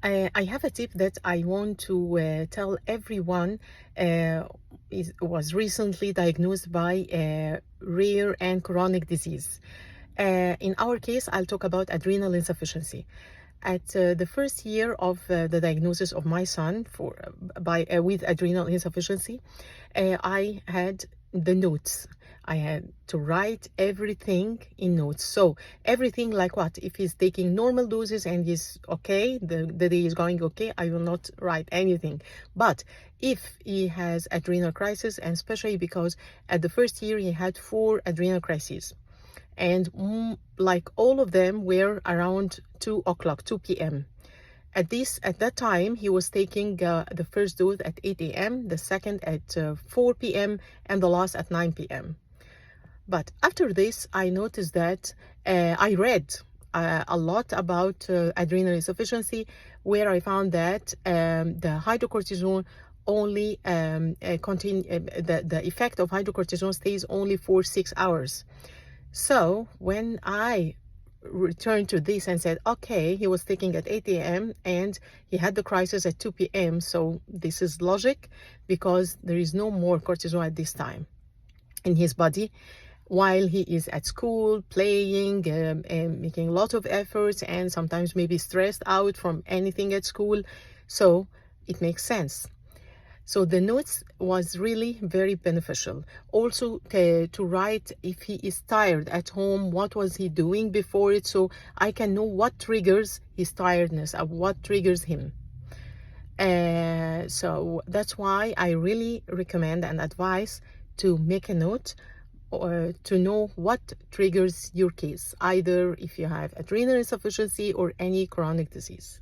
I have a tip that I want to tell everyone was recently diagnosed by a rare and chronic disease. In our case, I'll talk about adrenal insufficiency. At the first year of the diagnosis of my son with adrenal insufficiency, I had the notes. I had to write everything in notes. So everything like what? If he's taking normal doses and he's okay, the day is going okay, I will not write anything. But if he has adrenal crisis, and especially because at the first year he had 4 adrenal crises, and like all of them were around 2 o'clock, 2 p.m. At that time, he was taking the first dose at 8 a.m., the second at 4 p.m., and the last at 9 p.m. But after this, I noticed that I read a lot about adrenal insufficiency, where I found that the hydrocortisone only the effect of hydrocortisone stays only for 6 hours. So when I returned to this and said, okay, he was taking at 8 a.m. and he had the crisis at 2 p.m. So this is logic, because there is no more cortisol at this time in his body, while he is at school playing and making a lot of efforts, and sometimes maybe stressed out from anything at school. So it makes sense. So the notes was really very beneficial. Also to write if he is tired at home, what was he doing before it, so I can know what triggers his tiredness, what triggers him. So that's why I really recommend and advise to make a note, or to know what triggers your case, either if you have adrenal insufficiency or any chronic disease.